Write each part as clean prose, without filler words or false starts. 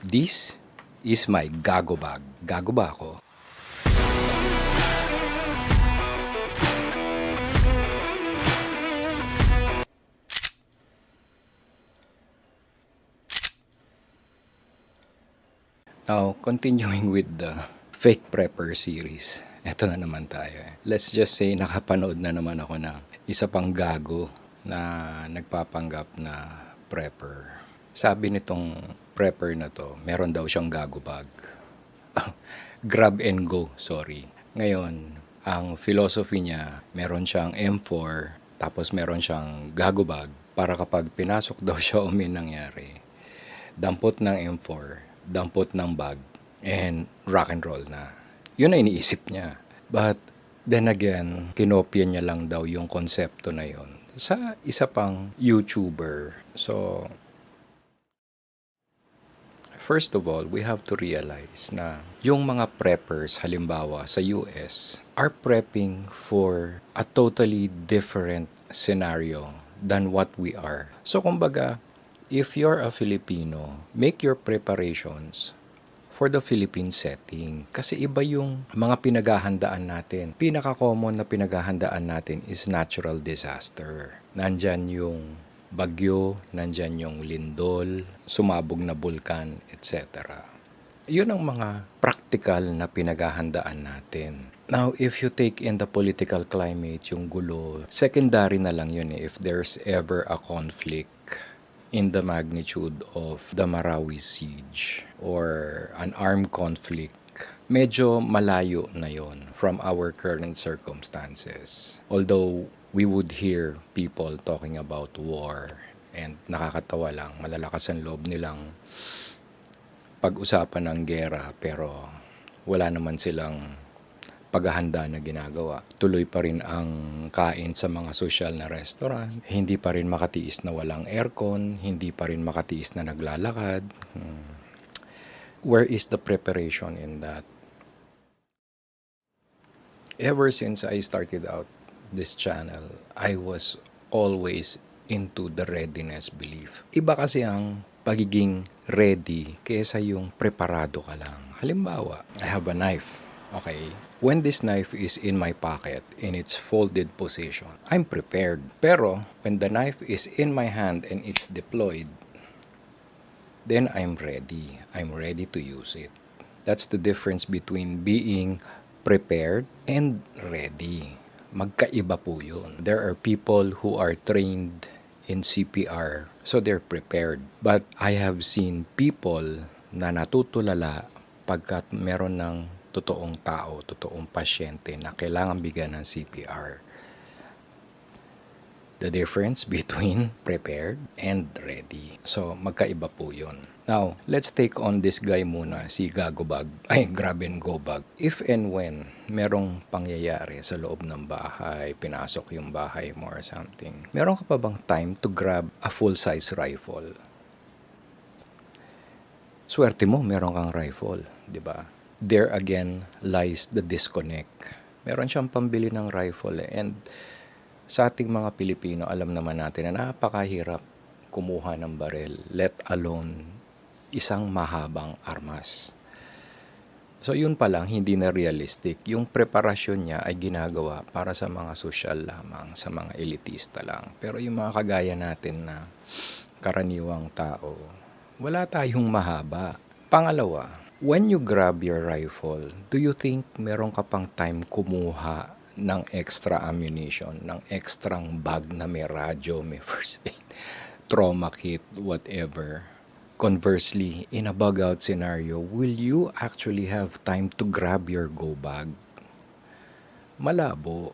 This is my gago bag. Gago ba ako? Now, continuing with the fake prepper series. Eto na naman tayo. Let's just say nakapanood na naman ako ng isa pang gago na nagpapanggap na prepper. Sabi nitong prepper na to, meron daw siyang gago bag. Grab and go, sorry. Ngayon, ang philosophy niya, meron siyang M4, tapos meron siyang gago bag para kapag pinasok daw siya nangyari, dampot ng M4, dampot ng bag, and rock and roll na. Yun na iniisip niya. But then again, kinopya niya lang daw yung konsepto na yun sa isa pang YouTuber. So, first of all, we have to realize na yung mga preppers, halimbawa sa US, are prepping for a totally different scenario than what we are. So, kumbaga, if you're a Filipino, make your preparations for the Philippine setting. Kasi iba yung mga pinaghahandaan natin. Pinaka-common na pinaghahandaan natin is natural disaster. Nandyan yung bagyo, nandyan yung lindol, sumabog na bulkan, etc. Yun ang mga practical na pinaghahandaan natin. Now, if you take in the political climate, yung gulo, secondary na lang yun if there's ever a conflict in the magnitude of the Marawi siege or an armed conflict, medyo malayo na yon from our current circumstances. Although we would hear people talking about war and nakakatawa lang, malalakas ang loob nilang pag-usapan ng gera pero wala naman silang paghahanda na ginagawa. Tuloy pa rin ang kain sa mga social na restaurant. Hindi pa rin makatiis na walang aircon. Hindi pa rin makatiis na naglalakad. Where is the preparation in that? Ever since I started out this channel, I was always into the readiness belief. Iba kasi ang pagiging ready kaysa yung preparado ka lang. Halimbawa, I have a knife. Okay, when this knife is in my pocket in its folded position, I'm prepared. Pero when the knife is in my hand and it's deployed, then I'm ready. I'm ready to use it. That's the difference between being prepared and ready. Magkaiba po yun. There are people who are trained in CPR, so they're prepared. But I have seen people na natutulala pagkat meron ng totoong tao, totoong pasyente na kailangan bigyan ng CPR. The difference between prepared and ready. So, magkaiba po yun. Now, let's take on this guy muna, si Gago Bag, Grab and Go Bag. If and when merong pangyayari sa loob ng bahay, pinasok yung bahay mo or something, meron ka pa bang time to grab a full-size rifle? Swerte mo, meron kang rifle, di ba? There again lies the disconnect. Meron siyang pambili ng rifle and sa ating mga Pilipino, alam naman natin na napakahirap kumuha ng barel, let alone isang mahabang armas. So yun pa lang, hindi na realistic. Yung preparasyon niya ay ginagawa para sa mga social lamang, sa mga elitista lang. Pero yung mga kagaya natin na karaniwang tao, wala tayong mahaba. Pangalawa, when you grab your rifle, do you think meron ka pang time kumuha ng extra ammunition, ng extrang bag na may radyo, may first aid, trauma kit, whatever? Conversely, in a bug-out scenario, will you actually have time to grab your go bag? Malabo.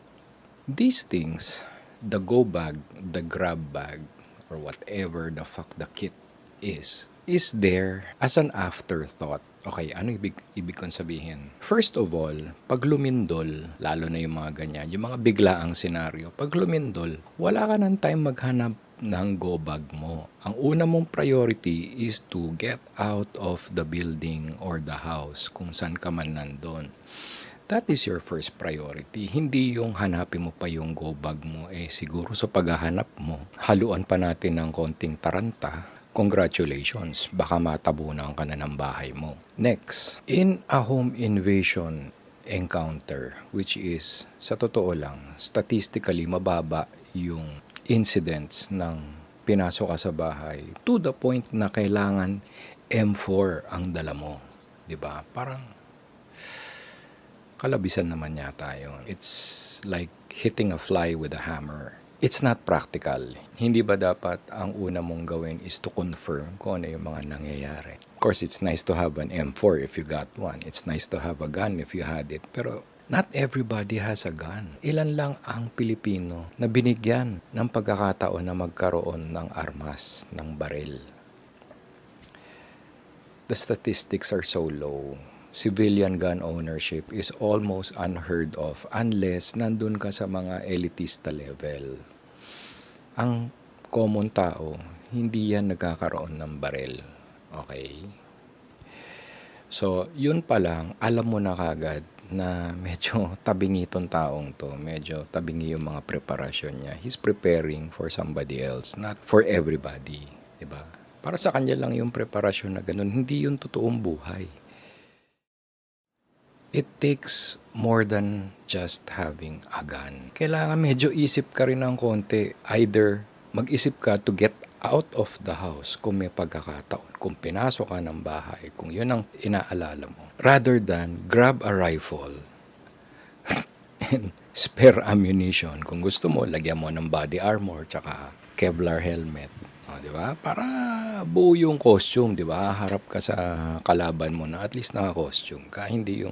These things, the go bag, the grab bag, or whatever the fuck the kit is there as an afterthought. Okay, ano ibig kong sabihin? First of all, pag lumindol, lalo na yung mga ganyan, yung mga biglaang senaryo, pag lumindol, wala ka ng time maghanap ng go bag mo. Ang una mong priority is to get out of the building or the house kung saan ka man nandun. That is your first priority. Hindi yung hanapin mo pa yung go bag mo. Siguro sa paghahanap mo, haluan pa natin ng konting taranta, Congratulations, baka matabunan ka na ng bahay mo. Next, in a home invasion encounter, which is, sa totoo lang, statistically mababa yung incidents ng pinasok ka sa bahay to the point na kailangan M4 ang dala mo. 'Di ba? Parang kalabisan naman yata yun. It's like hitting a fly with a hammer. It's not practical. Hindi ba dapat ang una mong gawin is to confirm kung ano yung mga nangyayari? Of course, it's nice to have an M4 if you got one. It's nice to have a gun if you had it. Pero not everybody has a gun. Ilan lang ang Pilipino na binigyan ng pagkakataon na magkaroon ng armas, ng baril. The statistics are so low. Civilian gun ownership is almost unheard of unless nandun ka sa mga elitista level. Ang common tao, hindi yan nagkakaroon ng baril. Okay? So, yun pa lang, alam mo na kagad na medyo tabingi itong taong to. Medyo tabingi yung mga preparasyon niya. He's preparing for somebody else, not for everybody. Diba? Para sa kanya lang yung preparasyon na ganun. Hindi yung totoong buhay. It takes more than just having a gun. Kailangan medyo isip ka rin ng konti. Either mag-isip ka to get out of the house kung may pagkakataon. Kung pinasok ka ng bahay, kung yun ang inaalala mo. Rather than grab a rifle and spare ammunition. Kung gusto mo, lagyan mo ng body armor tsaka Kevlar helmet. O, di ba? Para buo yung costume, di ba? Harap ka sa kalaban mo na at least naka-costume ka. Hindi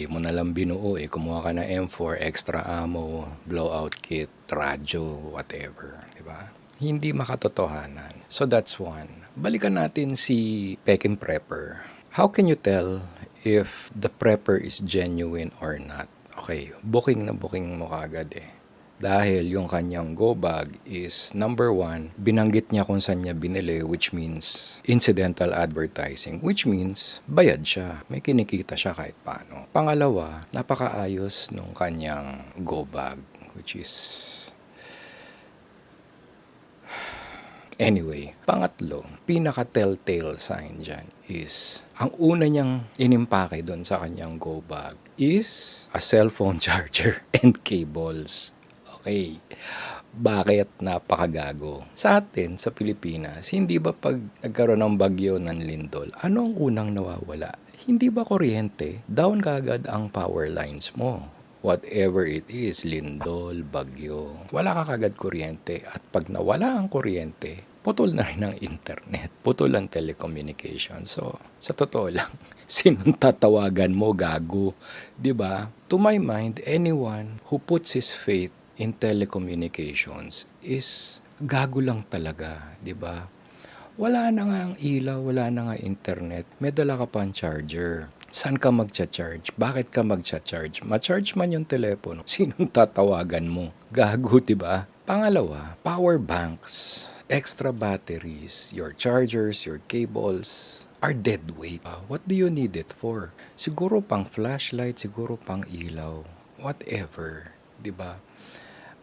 mo na lang binuo eh. Kumuha ka na M4, extra ammo, blowout kit, radyo, whatever. Di ba? Hindi makatotohanan. So that's one. Balikan natin si Peking Prepper. How can you tell if the prepper is genuine or not? Okay, booking na booking mo kagad eh. Dahil yung kanyang go bag is number one, binanggit niya kung saan niya binili, which means incidental advertising, which means bayad siya. May kinikita siya kahit paano. Pangalawa, napakaayos nung kanyang go bag, which is... Anyway, pangatlo, pinaka-telltale sign dyan is, ang una niyang inimpake doon sa kanyang go bag is a cellphone charger and cables. Okay, bakit napakagago? Sa atin, sa Pilipinas, hindi ba pag nagkaroon ng bagyo ng lindol, ano ang unang nawawala? Hindi ba kuryente? Down kagad ang power lines mo. Whatever it is, lindol, bagyo, wala ka kagad kuryente. At pag nawala ang kuryente, putol na rin ang internet, putol ang telecommunication. So, sa totoo lang, sinong tatawagan mo, gago? 'Di ba? To my mind, anyone who puts his faith in telecommunications is gago lang talaga, 'di ba? Wala na nga ang ilaw, wala na nga internet, may dala ka pang charger. Saan ka magcha-charge? Bakit ka magcha-charge? Ma-charge man yung telepono, sinong tatawagan mo? Gago, 'di ba? Pangalawa, power banks, extra batteries, your chargers, your cables are dead weight. What do you need it for? Siguro pang flashlight, siguro pang ilaw, whatever, 'di ba?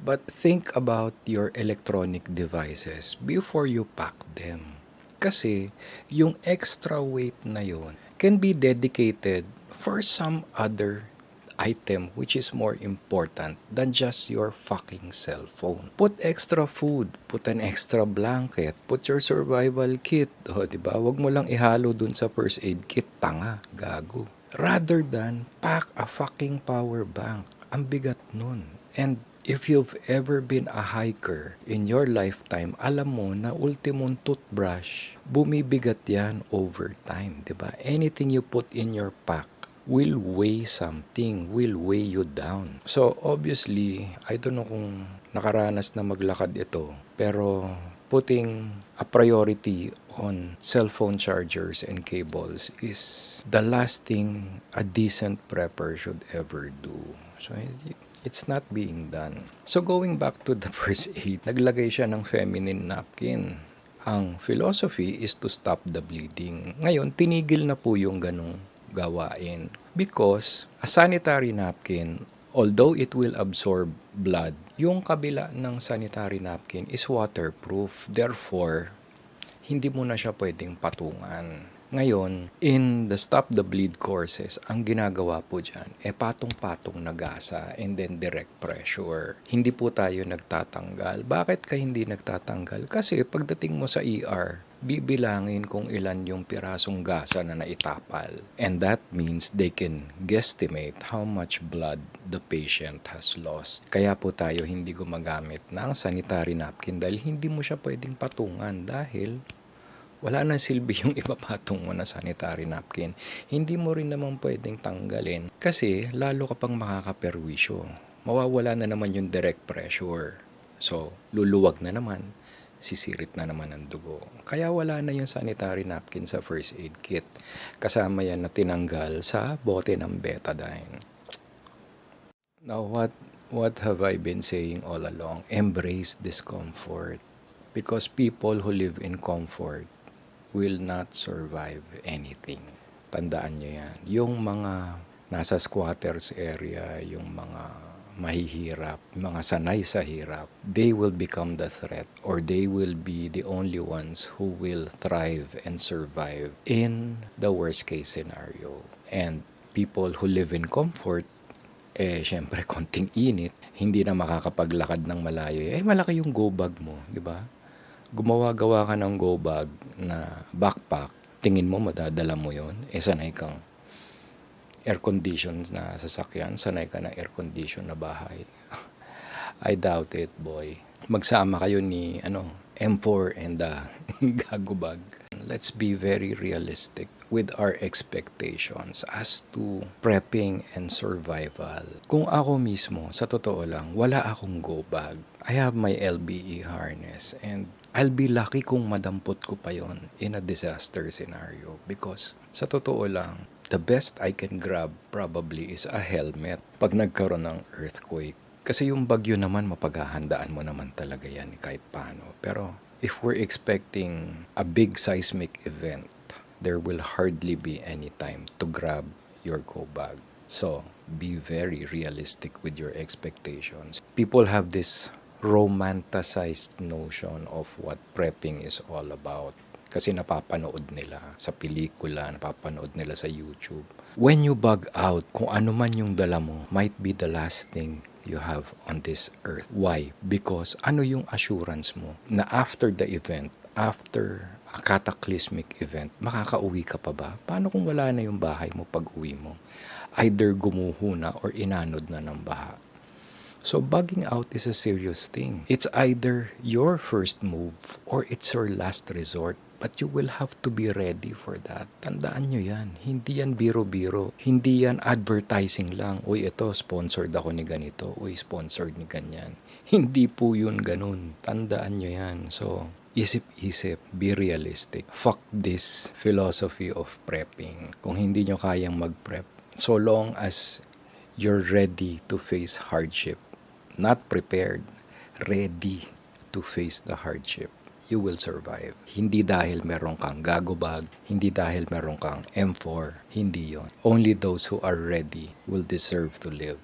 But think about your electronic devices before you pack them. Kasi yung extra weight na yon can be dedicated for some other item which is more important than just your fucking cell phone. Put extra food, put an extra blanket, put your survival kit. O, diba? Huwag mo lang ihalo dun sa first aid kit. Tanga, gago. Rather than pack a fucking power bank. Ang bigat nun. And if you've ever been a hiker in your lifetime, alam mo na ultimong toothbrush, bumibigat yan over time, 'di ba? Anything you put in your pack will weigh something, will weigh you down. So obviously, I don't know kung nakaranas na maglakad ito, pero putting a priority on cellphone chargers and cables is the last thing a decent prepper should ever do. So it's not being done. So going back to the first aid, naglagay siya ng feminine napkin. Ang philosophy is to stop the bleeding. Ngayon, tinigil na po yung ganong gawain. Because a sanitary napkin, although it will absorb blood, yung kabila ng sanitary napkin is waterproof. Therefore, hindi mo na siya pwedeng patungan. Ngayon, in the Stop the Bleed courses, ang ginagawa po dyan, patong-patong na gasa and then direct pressure. Hindi po tayo nagtatanggal. Bakit ka hindi nagtatanggal? Kasi pagdating mo sa ER, bibilangin kung ilan yung pirasong gasa na naitapal. And that means they can guesstimate how much blood the patient has lost. Kaya po tayo hindi gumagamit ng sanitary napkin dahil hindi mo siya pwedeng patungan dahil wala na silbi yung ipapatong mo na sanitary napkin. Hindi mo rin naman pwedeng tanggalin kasi lalo ka pang makakaperwisyo. Mawawala na naman yung direct pressure. So, luluwag na naman. Sisirit na naman ang dugo. Kaya wala na yung sanitary napkin sa first aid kit. Kasama yan na tinanggal sa bote ng betadine. Now, what have I been saying all along? Embrace discomfort. Because people who live in comfort will not survive anything. Tandaan nyo yan. Yung mga nasa squatters area, yung mga mahihirap, mga sanay sa hirap, they will become the threat or they will be the only ones who will thrive and survive in the worst case scenario. And people who live in comfort, syempre konting init, hindi na makakapaglakad ng malayo. Malaki yung go bag mo, di ba? Gumawa-gawa ka ng go bag na backpack, tingin mo madadala mo yon, sanay kang air condition na sasakyan, sanay ka na air condition na bahay. I doubt it, boy. Magsama kayo ni M4 and gago bag. Let's be very realistic with our expectations as to prepping and survival. Kung ako mismo, sa totoo lang, wala akong go bag. I have my LBE harness and I'll be lucky kung madampot ko pa yon in a disaster scenario because sa totoo lang, the best I can grab probably is a helmet pag nagkaroon ng earthquake. Kasi yung bagyo naman, mapaghahandaan mo naman talaga yan kahit paano. Pero if we're expecting a big seismic event, there will hardly be any time to grab your go bag. So, be very realistic with your expectations. People have this romanticized notion of what prepping is all about. Kasi napapanood nila sa pelikula, napapanood nila sa YouTube. When you bug out, kung ano man yung dala mo, might be the last thing you have on this earth. Why? Because ano yung assurance mo na after the event, after a cataclysmic event, makakauwi ka pa ba? Paano kung wala na yung bahay mo pag uwi mo? Either gumuho na or inanod na ng baha. So bugging out is a serious thing. It's either your first move or it's your last resort. But you will have to be ready for that. Tandaan nyo yan. Hindi yan biro-biro. Hindi yan advertising lang. Uy, ito, sponsored ako ni ganito. Uy, sponsored ni ganyan. Hindi po yun ganun. Tandaan nyo yan. So, isip-isip, be realistic. Fuck this philosophy of prepping. Kung hindi nyo kayang mag-prep, so long as you're ready to face hardship, not prepared, ready to face the hardship, you will survive. Hindi dahil meron kang gago bag, hindi dahil meron kang M4, hindi yon. Only those who are ready will deserve to live.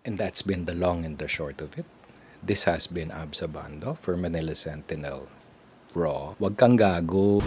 And that's been the long and the short of it. This has been Absabando for Manila Sentinel. Raw, wag kang gago.